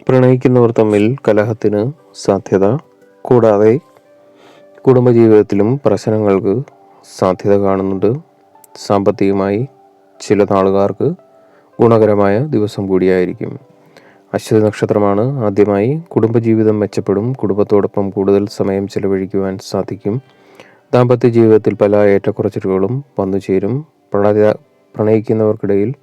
പ്രണയിക്കുന്നവർ തമ്മിൽ കലഹത്തിന് സാധ്യത. കൂടാതെ കുടുംബജീവിതത്തിലും പ്രശ്നങ്ങൾക്ക് സാധ്യത കാണുന്നുണ്ട്. സാമ്പത്തികമായി ചില നാളുകാർക്ക് ഗുണകരമായ ദിവസം കൂടിയായിരിക്കും. അശ്വതി നക്ഷത്രമാണ്. ആദ്യമായി കുടുംബജീവിതം മെച്ചപ്പെടും. കുടുംബത്തോടൊപ്പം കൂടുതൽ സമയം ചെലവഴിക്കുവാൻ സാധിക്കും. ദാമ്പത്യ ജീവിതത്തിൽ പല ഏറ്റക്കുറച്ചിലുകളും വന്നുചേരും. പ്രണയിക്കുന്നവർക്കിടയിൽ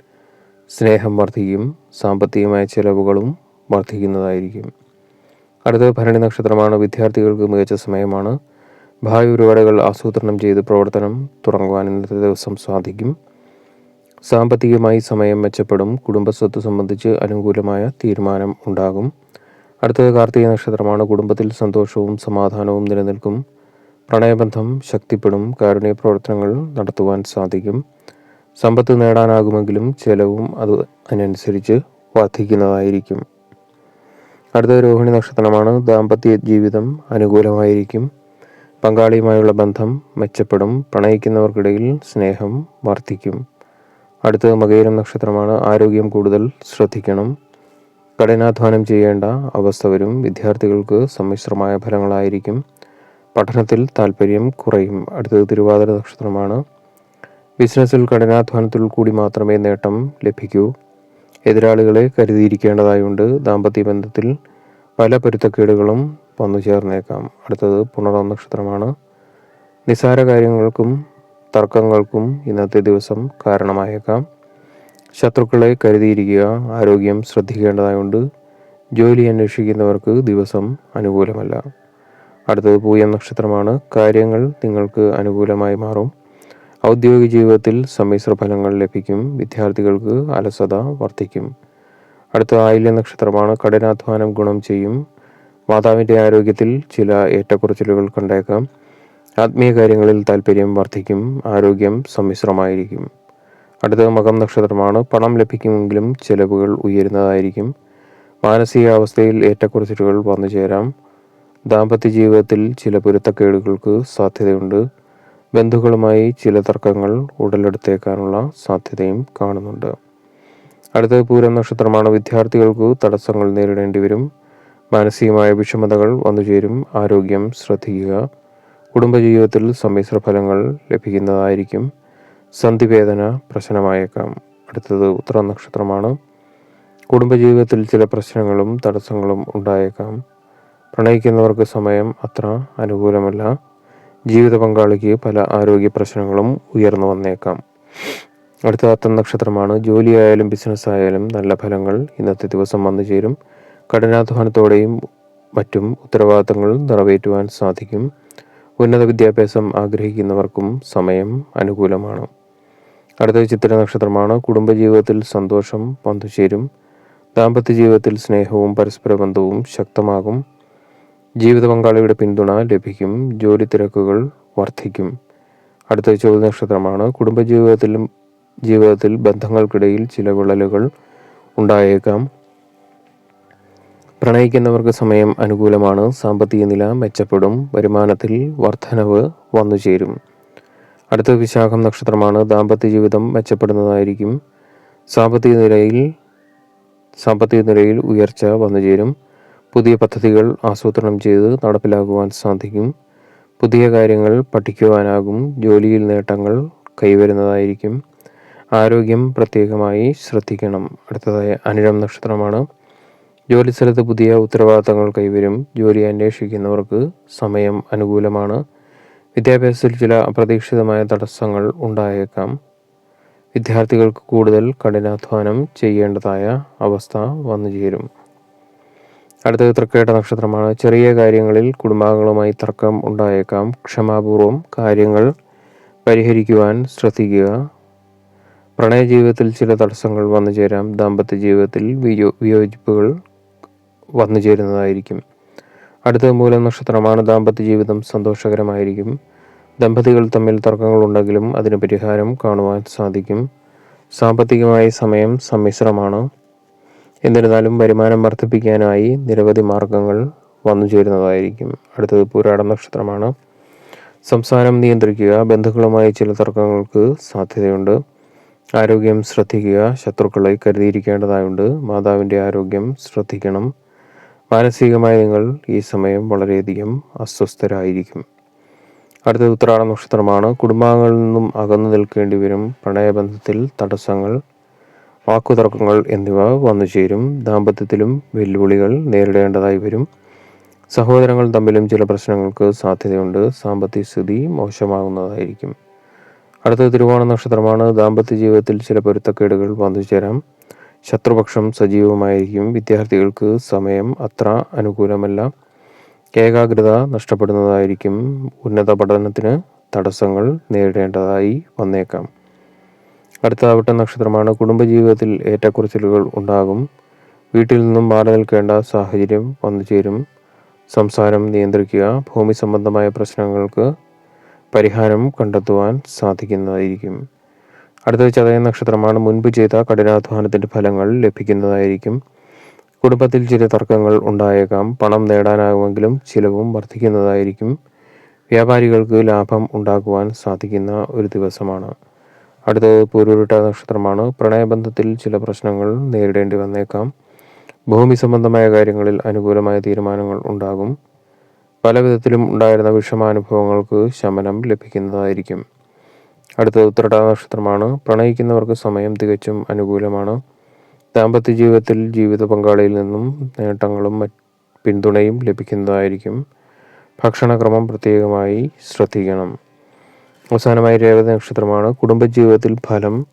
സ്നേഹം വർദ്ധിക്കും. സാമ്പത്തികമായ ചെലവുകളും വർദ്ധിക്കുന്നതായിരിക്കും. അടുത്തത് ഭരണി നക്ഷത്രമാണ്. വിദ്യാർത്ഥികൾക്ക് മികച്ച സമയമാണ്. ഭാവി പരിപാടികൾ ആസൂത്രണം ചെയ്ത് പ്രവർത്തനം തുടങ്ങുവാൻ ഇന്നത്തെ ദിവസം സാധിക്കും. സാമ്പത്തികമായി സമയം മെച്ചപ്പെടും. കുടുംബസ്വത്ത് സംബന്ധിച്ച് അനുകൂലമായ തീരുമാനം ഉണ്ടാകും. അടുത്തത് കാർത്തിക നക്ഷത്രമാണ്. കുടുംബത്തിൽ സന്തോഷവും സമാധാനവും നിലനിൽക്കും. പ്രണയബന്ധം ശക്തിപ്പെടും. കാരുണ്യ പ്രവർത്തനങ്ങൾ നടത്തുവാൻ സാധിക്കും. സമ്പത്ത് നേടാനാകുമെങ്കിലും ചെലവും അതിനനുസരിച്ച് വർദ്ധിക്കുന്നതായിരിക്കും. അടുത്തത് രോഹിണി നക്ഷത്രമാണ്. ദാമ്പത്യ ജീവിതം അനുകൂലമായിരിക്കും. പങ്കാളിയുമായുള്ള ബന്ധം മെച്ചപ്പെടും. പ്രണയിക്കുന്നവർക്കിടയിൽ സ്നേഹം വർദ്ധിക്കും. അടുത്തത് മകയിരം നക്ഷത്രമാണ്. ആരോഗ്യം കൂടുതൽ ശ്രദ്ധിക്കണം. കഠിനാധ്വാനം ചെയ്യേണ്ട അവസ്ഥ വരും. വിദ്യാർത്ഥികൾക്ക് സമ്മിശ്രമായ ഫലങ്ങളായിരിക്കും. പഠനത്തിൽ താല്പര്യം കുറയും. അടുത്തത് തിരുവാതിര നക്ഷത്രമാണ്. ബിസിനസ്സിൽ കഠിനാധ്വാനത്തിൽ കൂടി മാത്രമേ നേട്ടം ലഭിക്കൂ. എതിരാളികളെ കരുതിയിരിക്കേണ്ടതായുണ്ട്. ദാമ്പത്യ ബന്ധത്തിൽ പല പൊരുത്തക്കേടുകളും വന്നു ചേർന്നേക്കാം. അടുത്തത് പുണർദം നക്ഷത്രമാണ്. നിസ്സാര കാര്യങ്ങൾക്കും തർക്കങ്ങൾക്കും ഇന്നത്തെ ദിവസം കാരണമായേക്കാം. ശത്രുക്കളെ കരുതിയിരിക്കുക. ആരോഗ്യം ശ്രദ്ധിക്കേണ്ടതായുണ്ട്. ജോലി അന്വേഷിക്കുന്നവർക്ക് ദിവസം അനുകൂലമല്ല. അടുത്തത് പൂയം നക്ഷത്രമാണ്. കാര്യങ്ങൾ നിങ്ങൾക്ക് അനുകൂലമായി മാറും. ഔദ്യോഗിക ജീവിതത്തിൽ സമ്മിശ്ര ഫലങ്ങൾ ലഭിക്കും. വിദ്യാർത്ഥികൾക്ക് അലസത വർദ്ധിക്കും. അടുത്ത ആയില്യം നക്ഷത്രമാണ്. കഠിനാധ്വാനം ഗുണം ചെയ്യും. മാതാവിൻ്റെ ആരോഗ്യത്തിൽ ചില ഏറ്റക്കുറച്ചിലുകൾ കണ്ടേക്കാം. ആത്മീയ കാര്യങ്ങളിൽ താല്പര്യം വർദ്ധിക്കും. ആരോഗ്യം സമ്മിശ്രമായിരിക്കും. അടുത്തത് മകം നക്ഷത്രമാണ്. പണം ലഭിക്കുമെങ്കിലും ചെലവുകൾ ഉയരുന്നതായിരിക്കും. മാനസികാവസ്ഥയിൽ ഏറ്റക്കുറച്ചിലുകൾ വന്നു ചേരാം. ദാമ്പത്യ ജീവിതത്തിൽ ചില പൊരുത്തക്കേടുകൾക്ക് സാധ്യതയുണ്ട്. ബന്ധുക്കളുമായി ചില തർക്കങ്ങൾ ഉടലെടുത്തേക്കാനുള്ള സാധ്യതയും കാണുന്നുണ്ട്. അടുത്തത് പൂരം നക്ഷത്രമാണ്. വിദ്യാർത്ഥികൾക്ക് തടസ്സങ്ങൾ നേരിടേണ്ടി വരും. മാനസികമായ വിഷമതകൾ വന്നുചേരും. ആരോഗ്യം ശ്രദ്ധിക്കുക. കുടുംബജീവിതത്തിൽ സമ്മിശ്ര ഫലങ്ങൾ ലഭിക്കുന്നതായിരിക്കും. സന്ധിവേദന പ്രശ്നമായേക്കാം. അടുത്തത് ഉത്തരം നക്ഷത്രമാണ്. കുടുംബജീവിതത്തിൽ ചില പ്രശ്നങ്ങളും തടസ്സങ്ങളും ഉണ്ടായേക്കാം. പ്രണയിക്കുന്നവർക്ക് സമയം അത്ര അനുകൂലമല്ല. ജീവിത പങ്കാളിക്ക് പല ആരോഗ്യ പ്രശ്നങ്ങളും ഉയർന്നു വന്നേക്കാം. അടുത്ത അത്തം നക്ഷത്രമാണ്. ജോലിയായാലും ബിസിനസ് ആയാലും നല്ല ഫലങ്ങൾ ഇന്നത്തെ ദിവസം വന്നു ചേരും. കഠിനാധ്വാനത്തോടെയും മറ്റും ഉത്തരവാദിത്തങ്ങൾ നിറവേറ്റുവാൻ സാധിക്കും. ഉന്നത വിദ്യാഭ്യാസം ആഗ്രഹിക്കുന്നവർക്കും സമയം അനുകൂലമാണ്. അടുത്തത് ചിത്തിര നക്ഷത്രമാണ്. കുടുംബജീവിതത്തിൽ സന്തോഷം വന്നു ചേരും. ദാമ്പത്യ ജീവിതത്തിൽ സ്നേഹവും പരസ്പര ബന്ധവും ശക്തമാകും. ജീവിത പങ്കാളിയുടെ പിന്തുണ ലഭിക്കും. ജോലി തിരക്കുകൾ വർദ്ധിക്കും. അടുത്ത ചോദ്യ നക്ഷത്രമാണ്. ജീവിതത്തിൽ ബന്ധങ്ങൾക്കിടയിൽ ചില വിള്ളലുകൾ ഉണ്ടായേക്കാം. പ്രണയിക്കുന്നവർക്ക് സമയം അനുകൂലമാണ്. സാമ്പത്തിക നില മെച്ചപ്പെടും. വരുമാനത്തിൽ വർധനവ് വന്നു ചേരും. അടുത്ത വിശാഖം നക്ഷത്രമാണ്. ദാമ്പത്യ ജീവിതം മെച്ചപ്പെടുന്നതായിരിക്കും. സാമ്പത്തിക നിലയിൽ ഉയർച്ച വന്നു ചേരും. പുതിയ പദ്ധതികൾ ആസൂത്രണം ചെയ്ത് നടപ്പിലാക്കുവാൻ സാധിക്കും. പുതിയ കാര്യങ്ങൾ പഠിക്കുവാനാകും. ജോലിയിൽ നേട്ടങ്ങൾ കൈവരുന്നതായിരിക്കും. ആരോഗ്യം പ്രത്യേകമായി ശ്രദ്ധിക്കണം. അടുത്തതായി അനിഴം നക്ഷത്രമാണ്. ജോലിസ്ഥലത്ത് പുതിയ ഉത്തരവാദിത്തങ്ങൾ കൈവരും. ജോലി അന്വേഷിക്കുന്നവർക്ക് സമയം അനുകൂലമാണ്. വിദ്യാഭ്യാസത്തിൽ ചില അപ്രതീക്ഷിതമായ തടസ്സങ്ങൾ ഉണ്ടായേക്കാം. വിദ്യാർത്ഥികൾക്ക് കൂടുതൽ കഠിനാധ്വാനം ചെയ്യേണ്ടതായ അവസ്ഥ വന്നു ചേരും. അടുത്തത് തൃക്കേട്ട നക്ഷത്രമാണ്. ചെറിയ കാര്യങ്ങളിൽ കുടുംബാംഗങ്ങളുമായി തർക്കം ഉണ്ടായേക്കാം. ക്ഷമാപൂർവം കാര്യങ്ങൾ പരിഹരിക്കുവാൻ ശ്രദ്ധിക്കുക. പ്രണയ ജീവിതത്തിൽ ചില തടസ്സങ്ങൾ വന്നു ചേരാം. ദാമ്പത്യ ജീവിതത്തിൽ വിയോജിപ്പുകൾ വന്നു ചേരുന്നതായിരിക്കും. അടുത്തത് മൂലം നക്ഷത്രമാണ്. ദാമ്പത്യ ജീവിതം സന്തോഷകരമായിരിക്കും. ദമ്പതികൾ തമ്മിൽ തർക്കങ്ങളുണ്ടെങ്കിലും അതിന് പരിഹാരം കാണുവാൻ സാധിക്കും. സാമ്പത്തികമായി സമയം സമ്മിശ്രമാണ്. എന്നിരുന്നാലും വരുമാനം വർദ്ധിപ്പിക്കാനായി നിരവധി മാർഗങ്ങൾ വന്നു ചേരുന്നതായിരിക്കും. അടുത്തത് പൂരാടം നക്ഷത്രമാണ്. സംസാരം നിയന്ത്രിക്കുക. ബന്ധുക്കളുമായി ചില തർക്കങ്ങൾക്ക് സാധ്യതയുണ്ട്. ആരോഗ്യം ശ്രദ്ധിക്കുക. ശത്രുക്കളെ കരുതിയിരിക്കേണ്ടതായുണ്ട്. മാതാവിൻ്റെ ആരോഗ്യം ശ്രദ്ധിക്കണം. മാനസികമായി നിങ്ങൾ ഈ സമയം വളരെയധികം അസ്വസ്ഥരായിരിക്കും. അടുത്തത് ഉത്രാട നക്ഷത്രമാണ്. കുടുംബാംഗങ്ങളിൽ നിന്നും അകന്നു നിൽക്കേണ്ടി വരും. പ്രണയബന്ധത്തിൽ തടസ്സങ്ങൾ, വാക്കുതർക്കങ്ങൾ എന്നിവ വന്നു ചേരും. ദാമ്പത്യത്തിലും വെല്ലുവിളികൾ നേരിടേണ്ടതായി വരും. സഹോദരങ്ങൾ തമ്മിലും ചില പ്രശ്നങ്ങൾക്ക് സാധ്യതയുണ്ട്. സാമ്പത്തിക സ്ഥിതി മോശമാകുന്നതായിരിക്കും. അടുത്തത് തിരുവോണ നക്ഷത്രമാണ്. ദാമ്പത്യ ജീവിതത്തിൽ ചില പൊരുത്തക്കേടുകൾ വന്നു ചേരാം. ശത്രുപക്ഷം സജീവമായിരിക്കും. വിദ്യാർത്ഥികൾക്ക് സമയം അത്ര അനുകൂലമല്ല. ഏകാഗ്രത നഷ്ടപ്പെടുന്നതായിരിക്കും. ഉന്നത പഠനത്തിന് തടസ്സങ്ങൾ നേരിടേണ്ടതായി വന്നേക്കാം. അടുത്ത അവിട്ട നക്ഷത്രമാണ്. കുടുംബജീവിതത്തിൽ ഏറ്റക്കുറച്ചിലുകൾ ഉണ്ടാകും. വീട്ടിൽ നിന്നും മാറി നിൽക്കേണ്ട സാഹചര്യം വന്നു ചേരും. സംസാരം നിയന്ത്രിക്കുക. ഭൂമി സംബന്ധമായ പ്രശ്നങ്ങൾക്ക് പരിഹാരം കണ്ടെത്തുവാൻ സാധിക്കുന്നതായിരിക്കും. അടുത്തത് ചതയ നക്ഷത്രമാണ്. മുൻപ് ചെയ്ത കഠിനാധ്വാനത്തിൻ്റെ ഫലങ്ങൾ ലഭിക്കുന്നതായിരിക്കും. കുടുംബത്തിൽ ചില തർക്കങ്ങൾ ഉണ്ടായേക്കാം. പണം നേടാനാകുമെങ്കിലും ചിലവും വർദ്ധിക്കുന്നതായിരിക്കും. വ്യാപാരികൾക്ക് ലാഭം ഉണ്ടാക്കുവാൻ സാധിക്കുന്ന ഒരു ദിവസമാണ്. അടുത്തത് പൂരുരുട്ട നക്ഷത്രമാണ്. പ്രണയബന്ധത്തിൽ ചില പ്രശ്നങ്ങൾ നേരിടേണ്ടി വന്നേക്കാം. ഭൂമി സംബന്ധമായ കാര്യങ്ങളിൽ അനുകൂലമായ തീരുമാനങ്ങൾ ഉണ്ടാകും. പല വിധത്തിലും ഉണ്ടായിരുന്ന വിഷമാനുഭവങ്ങൾക്ക് ശമനം ലഭിക്കുന്നതായിരിക്കും. അടുത്തത് ഉത്രട നക്ഷത്രമാണ്. പ്രണയിക്കുന്നവർക്ക് സമയം തികച്ചും അനുകൂലമാണ്. ദാമ്പത്യ ജീവിതത്തിൽ ജീവിത പങ്കാളിയിൽ നിന്നും നേട്ടങ്ങളും പിന്തുണയും ലഭിക്കുന്നതായിരിക്കും. ഭക്ഷണക്രമം പ്രത്യേകമായി ശ്രദ്ധിക്കണം. അവസാനമായി രേവതി നക്ഷത്രമാണ്. കുടുംബജീവിതത്തിൽ ഫലം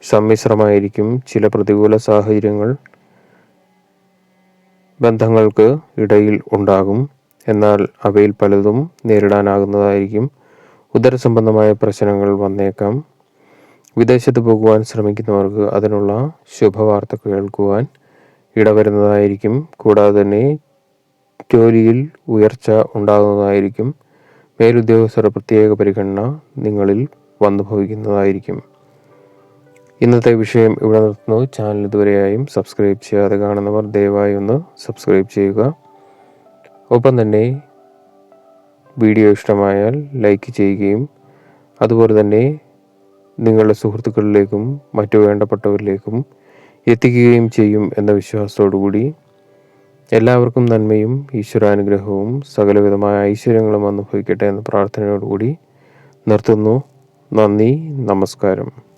സമ്മിശ്രമായിരിക്കും. ചില പ്രതികൂല സാഹചര്യങ്ങൾ ബന്ധങ്ങൾക്ക് ഇടയിൽ ഉണ്ടാകും. എന്നാൽ അവയിൽ പലതും നേരിടാനാകുന്നതായിരിക്കും. ഉദരസംബന്ധമായ പ്രശ്നങ്ങൾ വന്നേക്കാം. വിദേശത്ത് പോകുവാൻ ശ്രമിക്കുന്നവർക്ക് അതിനുള്ള ശുഭവാർത്ത കേൾക്കുവാൻ ഇടവരുന്നതായിരിക്കും. കൂടാതെ തന്നെ ജോലിയിൽ ഉയർച്ച ഉണ്ടാകുന്നതായിരിക്കും. മേലുദ്യോഗസ്ഥരുടെ പ്രത്യേക പരിഗണന നിങ്ങളിൽ വന്നു ഭവിക്കുന്നതായിരിക്കും. ഇന്നത്തെ വിഷയം ഇവിടെ നിർത്തുന്നു. ചാനൽ ഇതുവരെയായും സബ്സ്ക്രൈബ് ചെയ്യാതെ കാണുന്നവർ ദയവായി ഒന്ന് സബ്സ്ക്രൈബ് ചെയ്യുക. ഒപ്പം തന്നെ വീഡിയോ ഇഷ്ടമായാൽ ലൈക്ക് ചെയ്യുകയും അതുപോലെ തന്നെ നിങ്ങളുടെ സുഹൃത്തുക്കളിലേക്കും മറ്റു വേണ്ടപ്പെട്ടവരിലേക്കും എത്തിക്കുകയും ചെയ്യും എന്ന വിശ്വാസത്തോടു കൂടി എല്ലാവർക്കും നന്മയും ഈശ്വരാനുഗ്രഹവും സകലവിധമായ ഐശ്വര്യങ്ങളും അനുഭവിക്കട്ടെ എന്ന പ്രാർത്ഥനയോടുകൂടി നിർത്തുന്നു. നന്ദി, നമസ്കാരം.